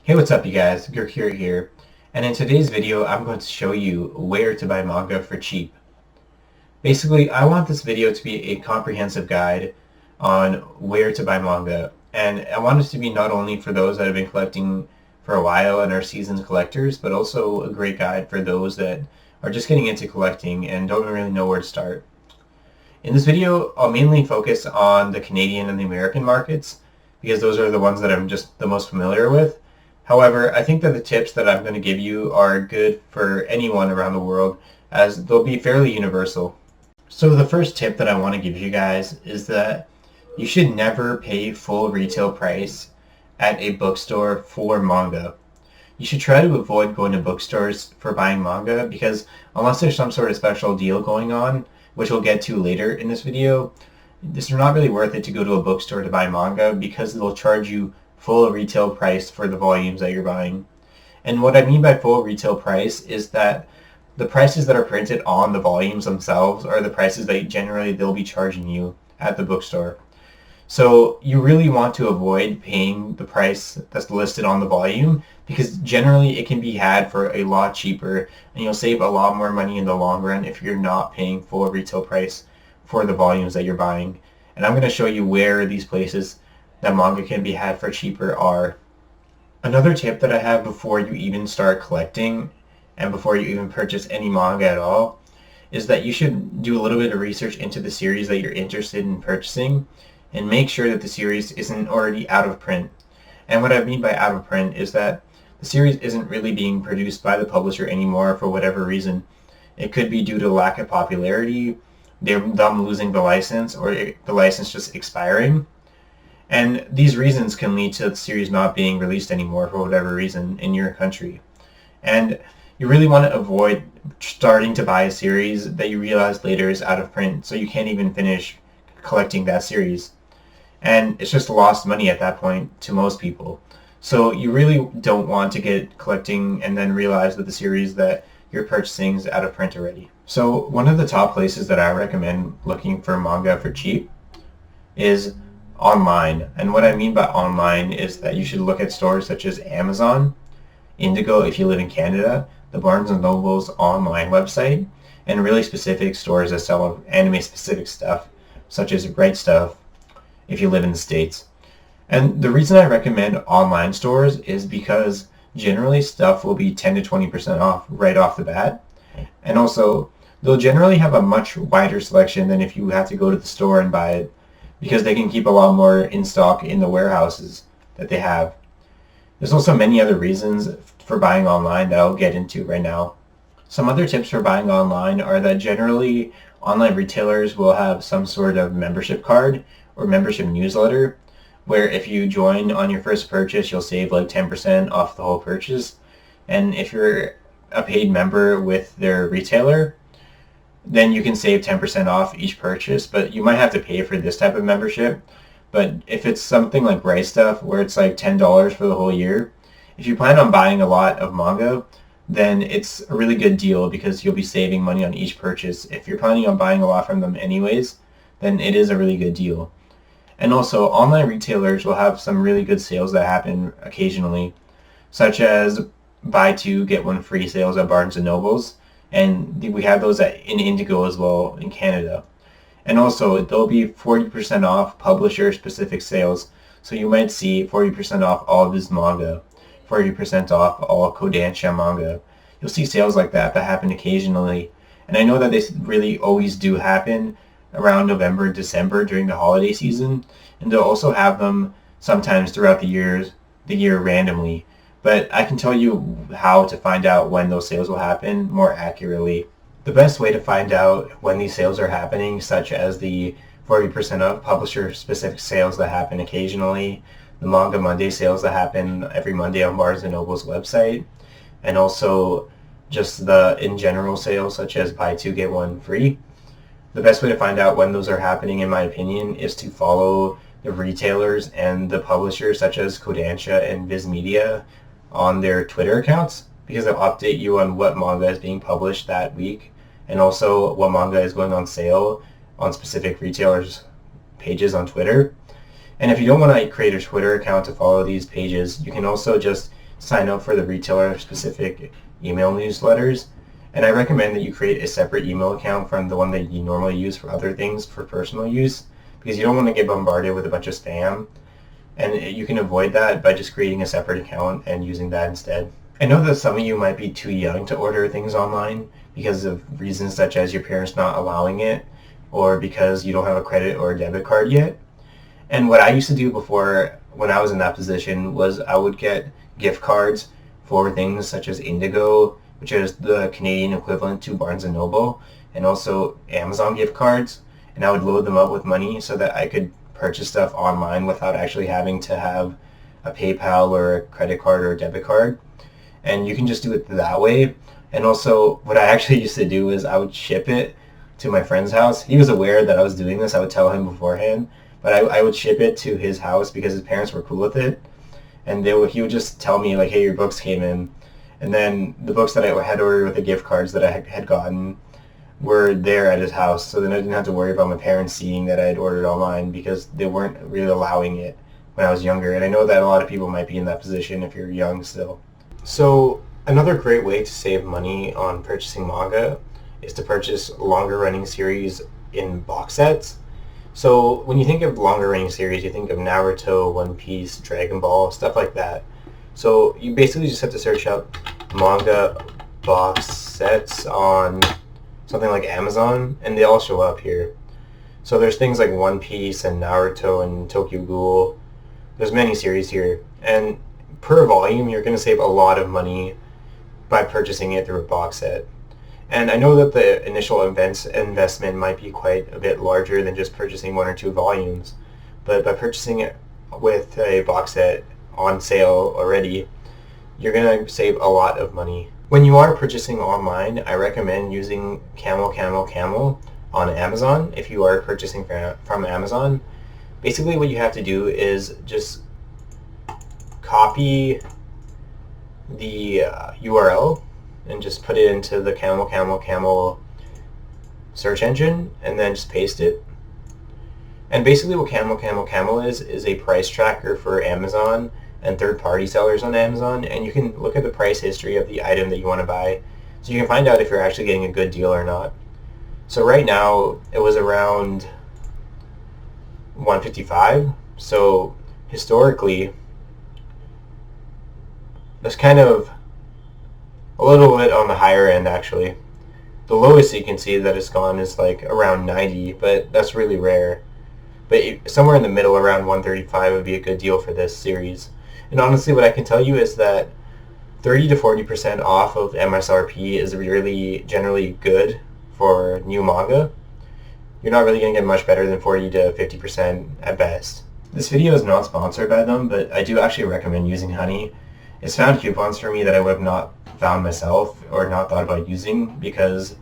Hey, what's up you guys? Gurkirat here, and in today's video I'm going to show you where to buy manga for cheap. Basically, I want this video to be a comprehensive guide on where to buy manga, and I want it to be not only for those that have been collecting for a while and are seasoned collectors, but also a great guide for those that are just getting into collecting and don't really know where to start. In this video, I'll mainly focus on the Canadian and the American markets because those are the ones that I'm just the most familiar with. However, I think that the tips that I'm going to give you are good for anyone around the world as they'll be fairly universal. So the first tip that I want to give you guys is that you should never pay full retail price at a bookstore for manga. You should try to avoid going to bookstores for buying manga because unless there's some sort of special deal going on, which we'll get to later in this video, it's not really worth it to go to a bookstore to buy manga because they'll charge you full retail price for the volumes that you're buying. And what I mean by full retail price is that the prices that are printed on the volumes themselves are the prices that generally they'll be charging you at the bookstore. So you really want to avoid paying the price that's listed on the volume because generally it can be had for a lot cheaper and you'll save a lot more money in the long run if you're not paying full retail price for the volumes that you're buying. And I'm going to show you where these places that manga can be had for cheaper are. Another tip that I have before you even start collecting and before you even purchase any manga at all is that you should do a little bit of research into the series that you're interested in purchasing and make sure that the series isn't already out of print. And what I mean by out of print is that the series isn't really being produced by the publisher anymore for whatever reason. It could be due to lack of popularity, them losing the license, or the license just expiring. And these reasons can lead to the series not being released anymore for whatever reason in your country. And you really want to avoid starting to buy a series that you realize later is out of print, so you can't even finish collecting that series. And it's just lost money at that point to most people. So you really don't want to get collecting and then realize that the series that you're purchasing is out of print already. So one of the top places that I recommend looking for manga for cheap is online. And what I mean by online is that you should look at stores such as Amazon, Indigo if you live in Canada, the Barnes & Noble's online website, and really specific stores that sell anime specific stuff such as Right Stuff if you live in the States. And the reason I recommend online stores is because generally stuff will be 10 to 20% off right off the bat. And also they'll generally have a much wider selection than if you have to go to the store and buy it, because they can keep a lot more in stock in the warehouses that they have. There's also many other reasons for buying online that I'll get into right now. Some other tips for buying online are that generally online retailers will have some sort of membership card or membership newsletter where if you join on your first purchase you'll save like 10% off the whole purchase. And if you're a paid member with their retailer, then you can save 10% off each purchase, but you might have to pay for this type of membership. But if it's something like Right Stuff where it's like $10 for the whole year, if you plan on buying a lot of manga, then it's a really good deal because you'll be saving money on each purchase. If you're planning on buying a lot from them anyways, then it is a really good deal. And also online retailers will have some really good sales that happen occasionally, such as buy two get one free sales at Barnes & Noble's. And we have those in Indigo as well in Canada. And also there'll be 40% off publisher specific sales. So you might see 40% off all of his manga, 40% off all Kodansha manga. You'll see sales like that happen occasionally. And I know that they really always do happen around November, December during the holiday season. And they'll also have them sometimes throughout the year randomly. But I can tell you how to find out when those sales will happen more accurately. The best way to find out when these sales are happening, such as the 40% off publisher-specific sales that happen occasionally, the Manga Monday sales that happen every Monday on Barnes & Noble's website, and also just the in general sales such as buy two get one free. The best way to find out when those are happening, in my opinion, is to follow the retailers and the publishers such as Kodansha and Viz Media on their Twitter accounts, because they'll update you on what manga is being published that week and also what manga is going on sale on specific retailers' pages on Twitter. And if you don't want to create a Twitter account to follow these pages, you can also just sign up for the retailer-specific email newsletters. And I recommend that you create a separate email account from the one that you normally use for other things for personal use, because you don't want to get bombarded with a bunch of spam. And you can avoid that by just creating a separate account and using that instead. I know that some of you might be too young to order things online because of reasons such as your parents not allowing it, or because you don't have a credit or a debit card yet. And what I used to do before, when I was in that position, was I would get gift cards for things such as Indigo, which is the Canadian equivalent to Barnes & Noble, and also Amazon gift cards. And I would load them up with money so that I could purchase stuff online without actually having to have a PayPal or a credit card or a debit card. And you can just do it that way. And also, what I actually used to do is I would ship it to my friend's house. He was aware that I was doing this. I would tell him beforehand. But I would ship it to his house because his parents were cool with it. And he would just tell me, like, hey, your books came in. And then the books that I had ordered with the gift cards that I had gotten were there at his house. So then I didn't have to worry about my parents seeing that I had ordered online, because they weren't really allowing it when I was younger. And I know that a lot of people might be in that position if you're young still. So another great way to save money on purchasing manga is to purchase longer running series in box sets. So when you think of longer running series, you think of Naruto, One Piece, Dragon Ball, stuff like that. So you basically just have to search up manga box sets on something like Amazon, and they all show up here. So there's things like One Piece and Naruto and Tokyo Ghoul. There's many series here, and per volume you're going to save a lot of money by purchasing it through a box set. And I know that the initial investment might be quite a bit larger than just purchasing 1 or 2 volumes, but by purchasing it with a box set on sale already, you're going to save a lot of money. When you are purchasing online, I recommend using Camel on Amazon if you are purchasing from Amazon. Basically what you have to do is just copy the URL and just put it into the Camel search engine, and then just paste it. And basically what Camel is a price tracker for Amazon and third-party sellers on Amazon, and you can look at the price history of the item that you want to buy, so you can find out if you're actually getting a good deal or not. So right now it was around $155, so historically that's kind of a little bit on the higher end actually. The lowest you can see that it's gone is like around 90, but that's really rare. But somewhere in the middle, around 135, would be a good deal for this series. And honestly, what I can tell you is that 30 to 40% off of MSRP is really generally good for new manga. You're not really going to get much better than 40 to 50% at best. This video is not sponsored by them, but I do actually recommend using Honey. It's found coupons for me that I would have not found myself or not thought about using, because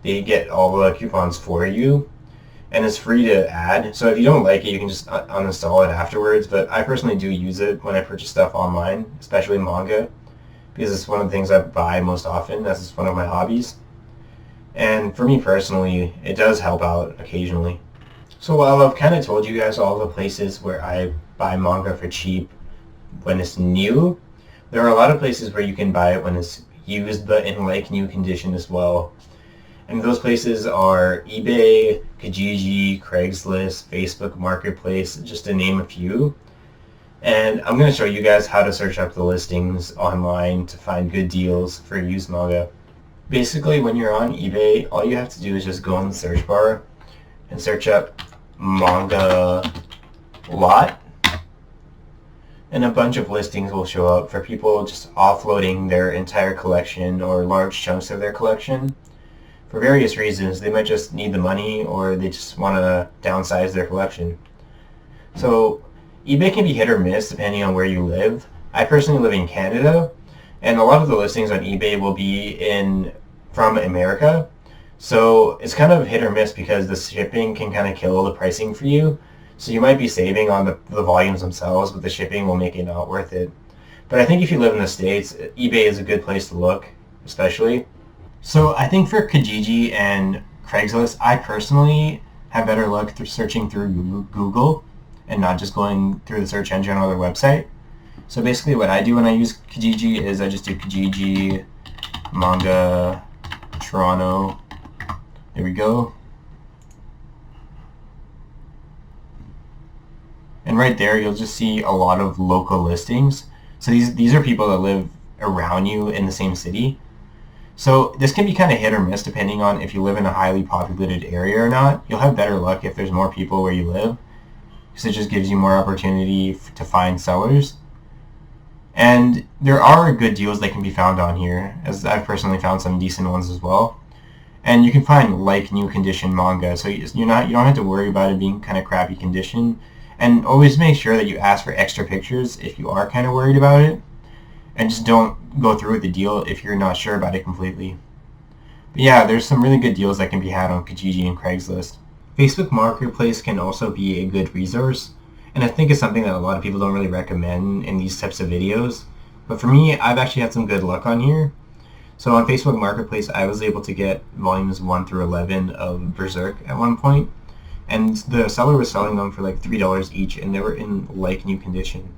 they get all the coupons for you, and it's free to add. So if you don't like it, you can just uninstall it afterwards. But I personally do use it when I purchase stuff online, especially manga, because it's one of the things I buy most often. That's one of my hobbies. And for me personally, it does help out occasionally. So while I've kind of told you guys all the places where I buy manga for cheap when it's new, there are a lot of places where you can buy it when it's used but in like new condition as well. And those places are eBay, Kijiji, Craigslist, Facebook Marketplace, just to name a few. And I'm going to show you guys how to search up the listings online to find good deals for used manga. Basically, when you're on eBay, all you have to do is just go in the search bar and search up manga lot, and a bunch of listings will show up for people just offloading their entire collection or large chunks of their collection. For various reasons, they might just need the money, or they just want to downsize their collection. So eBay can be hit or miss depending on where you live. I personally live in Canada, and a lot of the listings on eBay will be from America. So it's kind of hit or miss because the shipping can kind of kill the pricing for you. So you might be saving on the volumes themselves, but the shipping will make it not worth it. But I think if you live in the States, eBay is a good place to look, especially. So I think for Kijiji and Craigslist, I personally have better luck searching through Google and not just going through the search engine or their website. So basically what I do when I use Kijiji is I just do Kijiji Manga Toronto. There we go. And right there you'll just see a lot of local listings. So these are people that live around you in the same city. So this can be kind of hit or miss depending on if you live in a highly populated area or not. You'll have better luck if there's more people where you live, because it just gives you more opportunity to find sellers. And there are good deals that can be found on here, as I've personally found some decent ones as well. And you can find like new condition manga, so you don't have to worry about it being kind of crappy condition. And always make sure that you ask for extra pictures if you are kind of worried about it, and just don't go through with the deal if you're not sure about it completely. But yeah, there's some really good deals that can be had on Kijiji and Craigslist. Facebook Marketplace can also be a good resource, and I think it's something that a lot of people don't really recommend in these types of videos. But for me, I've actually had some good luck on here. So on Facebook Marketplace, I was able to get volumes 1 through 11 of Berserk at one point, and the seller was selling them for like $3 each, and they were in like new condition.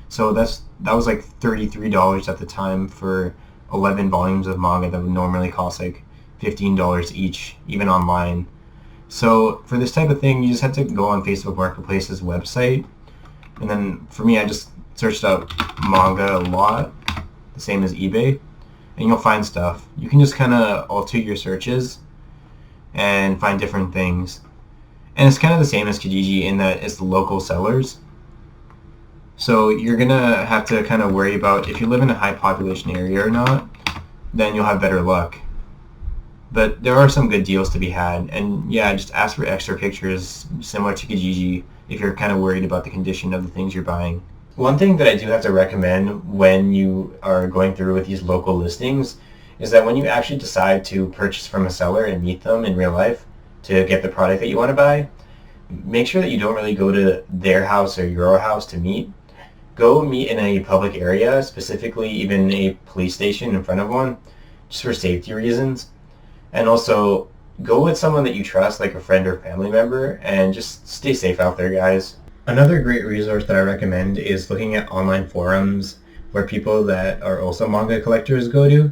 So that was like $33 at the time for 11 volumes of manga that would normally cost like $15 each, even online. So for this type of thing, you just have to go on Facebook Marketplace's website, and then for me, I just searched up manga a lot, the same as eBay, and you'll find stuff. You can just kind of alter your searches and find different things. And it's kind of the same as Kijiji in that it's the local sellers. So you're going to have to kind of worry about if you live in a high population area or not, then you'll have better luck. But there are some good deals to be had, and yeah, just ask for extra pictures similar to Kijiji if you're kind of worried about the condition of the things you're buying. One thing that I do have to recommend when you are going through with these local listings is that when you actually decide to purchase from a seller and meet them in real life to get the product that you want to buy, make sure that you don't really go to their house or your house to meet. Go meet in a public area, specifically even a police station in front of one, just for safety reasons. And also, go with someone that you trust, like a friend or family member, and just stay safe out there, guys. Another great resource that I recommend is looking at online forums where people that are also manga collectors go to.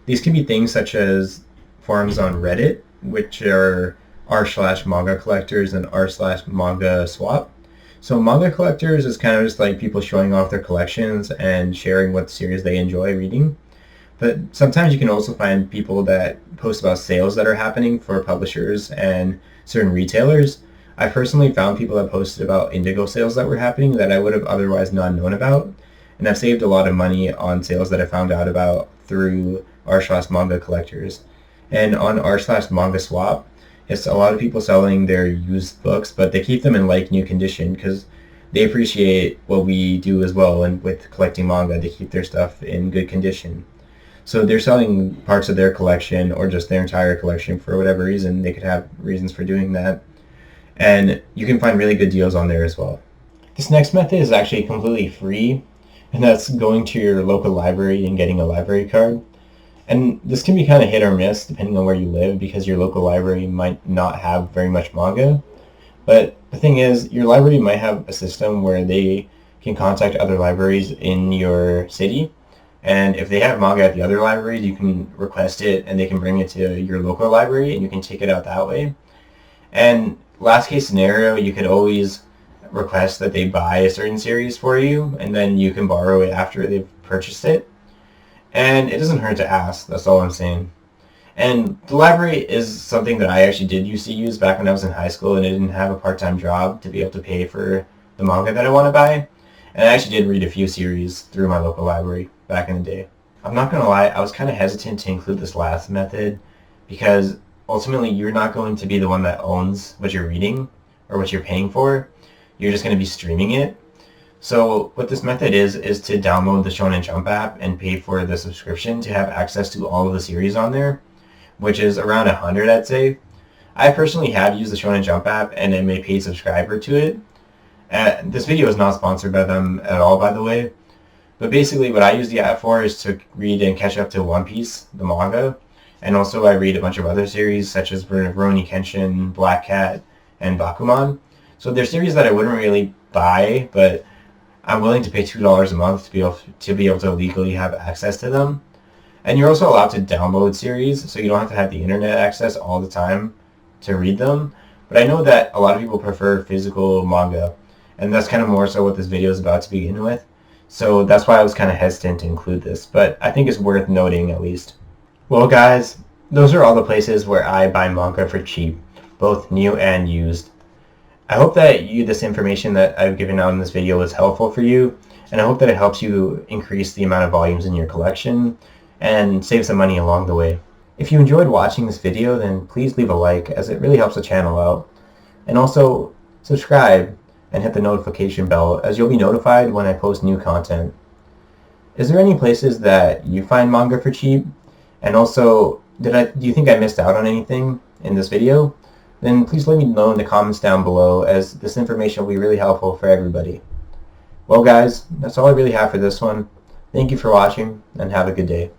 These can be things such as forums on Reddit, which are r/manga collectors and r/manga swap. So manga collectors is kind of just like people showing off their collections and sharing what series they enjoy reading. But sometimes you can also find people that post about sales that are happening for publishers and certain retailers. I personally found people that posted about Indigo sales that were happening that I would have otherwise not known about. And I've saved a lot of money on sales that I found out about through r/manga collectors. And on r/manga swap, it's a lot of people selling their used books, but they keep them in like new condition because they appreciate what we do as well, and with collecting manga, they keep their stuff in good condition. So they're selling parts of their collection or just their entire collection for whatever reason. They could have reasons for doing that. And you can find really good deals on there as well. This next method is actually completely free, and that's going to your local library and getting a library card. And this can be kind of hit or miss depending on where you live, because your local library might not have very much manga. But the thing is, your library might have a system where they can contact other libraries in your city. And if they have manga at the other libraries, you can request it and they can bring it to your local library and you can take it out that way. And last case scenario, you could always request that they buy a certain series for you, and then you can borrow it after they've purchased it. And it doesn't hurt to ask, that's all I'm saying. And the library is something that I actually did used to use back when I was in high school and I didn't have a part-time job to be able to pay for the manga that I want to buy. And I actually did read a few series through my local library back in the day. I'm not going to lie, I was kind of hesitant to include this last method because ultimately you're not going to be the one that owns what you're reading or what you're paying for. You're just going to be streaming it. So what this method is to download the ShonenJump app and pay for the subscription to have access to all of the series on there, which is around 100, I'd say. I personally have used the ShonenJump app and am a paid subscriber to it. This video is not sponsored by them at all, by the way. But basically what I use the app for is to read and catch up to One Piece, the manga. And also I read a bunch of other series such as Rurouni Kenshin, Black Cat, and Bakuman. So they're series that I wouldn't really buy, but I'm willing to pay $2 a month to be able to legally have access to them. And you're also allowed to download series, so you don't have to have the internet access all the time to read them. But I know that a lot of people prefer physical manga, and that's kind of more so what this video is about to begin with. So that's why I was kind of hesitant to include this, but I think it's worth noting at least. Well guys, those are all the places where I buy manga for cheap, both new and used. I hope that this information that I've given out in this video is helpful for you, and I hope that it helps you increase the amount of volumes in your collection and save some money along the way. If you enjoyed watching this video, then please leave a like, as it really helps the channel out. And also, subscribe and hit the notification bell, as you'll be notified when I post new content. Is there any places that you find manga for cheap? And also, do you think I missed out on anything in this video? Then please let me know in the comments down below, as this information will be really helpful for everybody. Well guys, that's all I really have for this one. Thank you for watching, and have a good day.